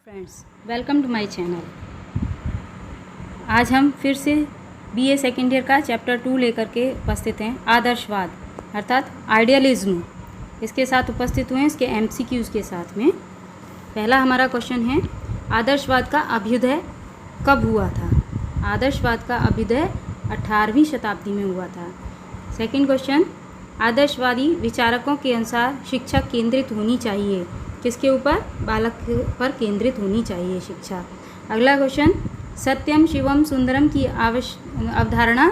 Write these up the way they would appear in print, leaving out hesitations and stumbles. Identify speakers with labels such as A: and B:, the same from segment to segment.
A: Friends, welcome to my channel. आज हम फिर से बीए सेकेंड ईयर का चैप्टर 2 लेकर के उपस्थित हैं। आदर्शवाद अर्थात आइडियलिज्म, इसके साथ उपस्थित हुए हैं, इसके एमसीक्यूज़ के साथ में। पहला हमारा क्वेश्चन है, आदर्शवाद का अभ्युदय कब हुआ था? आदर्शवाद का अभ्युदय 18वीं शताब्दी में हुआ था। सेकंड क्वेश्चन, आदर्शवादी विचारकों के अनुसार शिक्षा केंद्रित होनी चाहिए। किसके ऊपर? बालक पर केंद्रित होनी चाहिए शिक्षा। अगला क्वेश्चन, सत्यम शिवम सुंदरम की अवधारणा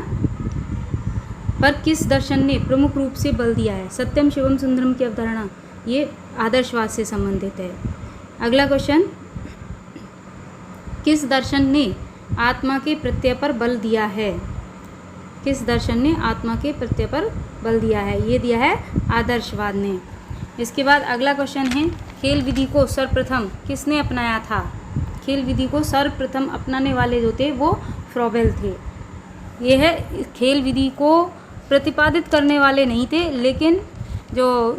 A: पर किस दर्शन ने प्रमुख रूप से बल दिया है? सत्यम शिवम सुंदरम की अवधारणा ये आदर्शवाद से संबंधित है। अगला क्वेश्चन, किस दर्शन ने आत्मा के प्रत्यय पर बल दिया है? किस दर्शन ने आत्मा के प्रत्यय पर बल दिया है? ये दिया है आदर्शवाद ने। इसके बाद अगला क्वेश्चन है, खेल विधि को सर्वप्रथम किसने अपनाया था? खेल विधि को सर्वप्रथम अपनाने वाले जो थे वो फ्रॉबेल थे। ये है, खेल विधि को प्रतिपादित करने वाले नहीं थे, लेकिन जो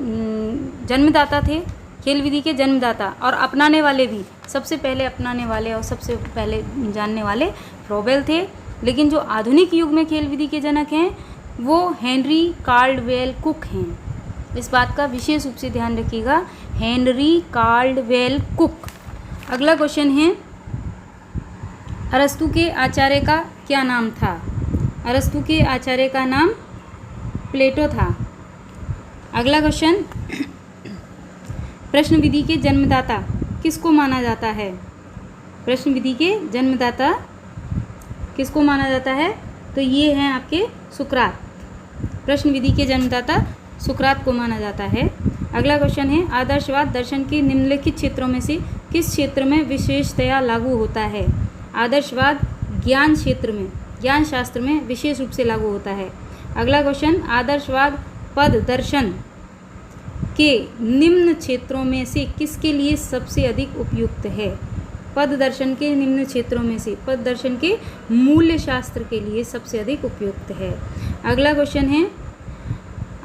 A: जन्मदाता थे, खेल विधि के जन्मदाता और अपनाने वाले भी, सबसे पहले अपनाने वाले और सबसे पहले जानने वाले फ्रॉबेल थे। लेकिन जो आधुनिक युग में खेल विधि के जनक हैं वो हेनरी कार्लवेल कुक हैं। इस बात का विशेष रूप से ध्यान रखिएगा, हेनरी कार्लवेल कुक। अगला क्वेश्चन है, अरस्तु के आचार्य का क्या नाम था? अरस्तु के आचार्य का नाम प्लेटो था। अगला क्वेश्चन, प्रश्न विधि के जन्मदाता किसको माना जाता है? प्रश्न विधि के जन्मदाता किसको माना जाता है? तो ये हैं आपके सुकरात। प्रश्न विधि के जन्मदाता सुकरात को माना जाता है। अगला क्वेश्चन है, आदर्शवाद दर्शन के निम्नलिखित क्षेत्रों में से किस क्षेत्र में विशेषतया लागू होता है? आदर्शवाद ज्ञान क्षेत्र में, ज्ञान शास्त्र में विशेष रूप से लागू होता है। अगला क्वेश्चन, आदर्शवाद पद दर्शन के निम्न क्षेत्रों में से किसके लिए सबसे अधिक उपयुक्त है? पद दर्शन के निम्न क्षेत्रों में से पद दर्शन के मूल्य शास्त्र के लिए सबसे अधिक उपयुक्त है। अगला क्वेश्चन है,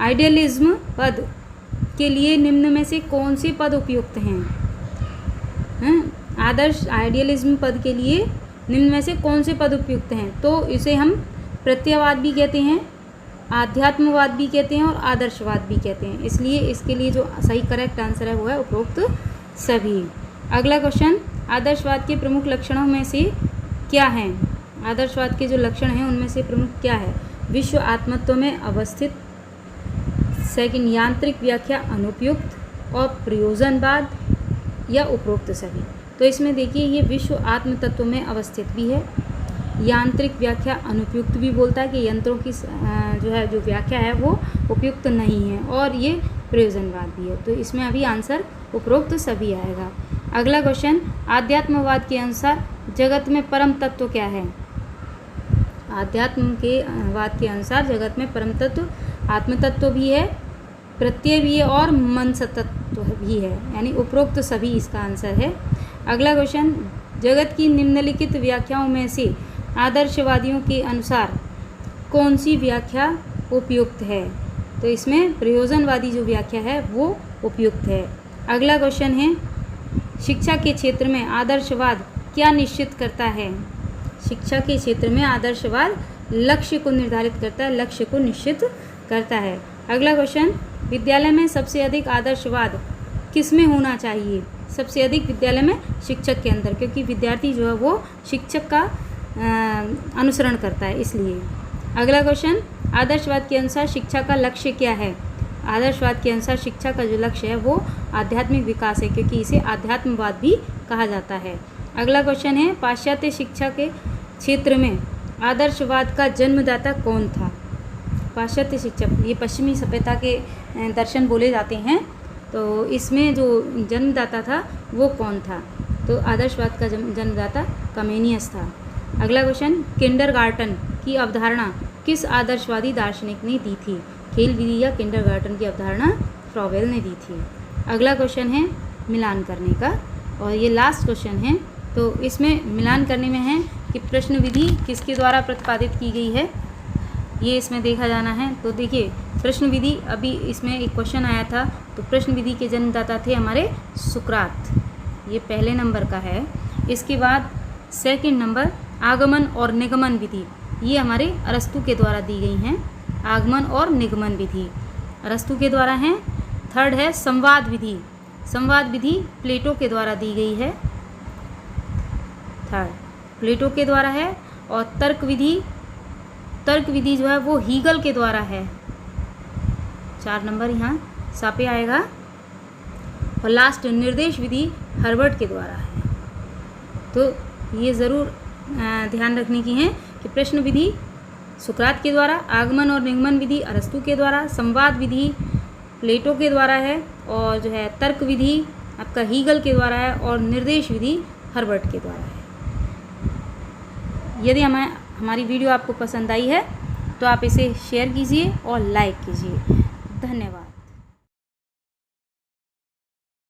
A: आइडियलिज्म पद के लिए निम्न में से कौन से पद उपयुक्त हैं? आदर्श आइडियलिज्म पद के लिए निम्न में से कौन से पद उपयुक्त हैं? तो इसे हम प्रत्ययवाद भी कहते हैं, आध्यात्मवाद भी कहते हैं और आदर्शवाद भी कहते हैं। इसलिए इसके लिए जो सही करेक्ट आंसर है वो है उपरोक्त सभी। अगला क्वेश्चन, आदर्शवाद के प्रमुख लक्षणों में से क्या हैं? आदर्शवाद के जो लक्षण हैं उनमें से प्रमुख क्या है? विश्व आत्मत्व में अवस्थित, सेकंड यांत्रिक व्याख्या अनुपयुक्त और प्रयोजनवाद या उपरोक्त सभी। तो इसमें देखिए, ये विश्व आत्म तत्व में अवस्थित भी है, यांत्रिक व्याख्या अनुपयुक्त भी बोलता है कि यंत्रों की जो व्याख्या है वो उपयुक्त नहीं है, और ये प्रयोजनवाद भी है। तो इसमें अभी आंसर उपरोक्त सभी आएगा। अगला क्वेश्चन, आध्यात्मवाद के अनुसार जगत में परम तत्व क्या है? आध्यात्म के वाद के अनुसार जगत में परम तत्व आत्म तत्व भी है, प्रत्यय भी है और मनस तत्व भी है, यानी उपरोक्त सभी इसका आंसर है। अगला क्वेश्चन, जगत की निम्नलिखित व्याख्याओं में से आदर्शवादियों के अनुसार कौन सी व्याख्या उपयुक्त है? तो इसमें प्रयोजनवादी जो व्याख्या है वो उपयुक्त है। अगला क्वेश्चन है, शिक्षा के क्षेत्र में आदर्शवाद क्या निश्चित करता है? शिक्षा के क्षेत्र में आदर्शवाद लक्ष्य को निर्धारित करता है, लक्ष्य को निश्चित करता है। अगला क्वेश्चन, विद्यालय में सबसे अधिक आदर्शवाद किस में होना चाहिए? सबसे अधिक विद्यालय में शिक्षक के अंदर, क्योंकि विद्यार्थी जो है वो शिक्षक का अनुसरण करता है, इसलिए। अगला क्वेश्चन, आदर्शवाद के अनुसार शिक्षा का लक्ष्य क्या है? आदर्शवाद के अनुसार शिक्षा का जो लक्ष्य है वो आध्यात्मिक विकास है, क्योंकि इसे आध्यात्मवाद भी कहा जाता है। अगला क्वेश्चन है, पाश्चात्य शिक्षा के क्षेत्र में आदर्शवाद का जन्मदाता कौन था? पाश्चात्य शिक्षा, ये पश्चिमी सभ्यता के दर्शन बोले जाते हैं, तो इसमें जो जन्मदाता था वो कौन था? तो आदर्शवाद का जन्मदाता कमेनियस था। अगला क्वेश्चन, किंडरगार्टन की अवधारणा किस आदर्शवादी दार्शनिक ने दी थी? खेल विधि या किंडरगार्टन की अवधारणा फ्रॉबेल ने दी थी। अगला क्वेश्चन है मिलान करने का, और ये लास्ट क्वेश्चन है। तो इसमें मिलान करने में है कि प्रश्न विधि किसके द्वारा प्रतिपादित की गई है, ये इसमें देखा जाना है। तो देखिए, प्रश्न विधि, अभी इसमें एक क्वेश्चन आया था, तो प्रश्न विधि के जन्मदाता थे हमारे सुकरात। ये पहले नंबर का है। इसके बाद सेकंड नंबर आगमन और निगमन विधि, ये हमारे अरस्तु के द्वारा दी गई हैं। आगमन और निगमन विधि अरस्तु के द्वारा हैं। थर्ड है संवाद विधि, संवाद विधि प्लेटो के द्वारा दी गई है। थर्ड प्लेटो के द्वारा है। और तर्क विधि, तर्क विधि जो है वो हीगल के द्वारा है। 4 नंबर यहाँ सापे आएगा। और लास्ट निर्देश विधि हर्बर्ट के द्वारा है। तो ये ज़रूर ध्यान रखने की है कि प्रश्न विधि सुकरात के द्वारा, आगमन और निगमन विधि अरस्तु के द्वारा, संवाद विधि प्लेटो के द्वारा है, और जो है तर्क विधि आपका हीगल के द्वारा है, और निर्देश विधि हर्बर्ट के द्वारा है। यदि हमारी वीडियो आपको पसंद आई है तो आप इसे शेयर कीजिए और लाइक कीजिए। धन्यवाद।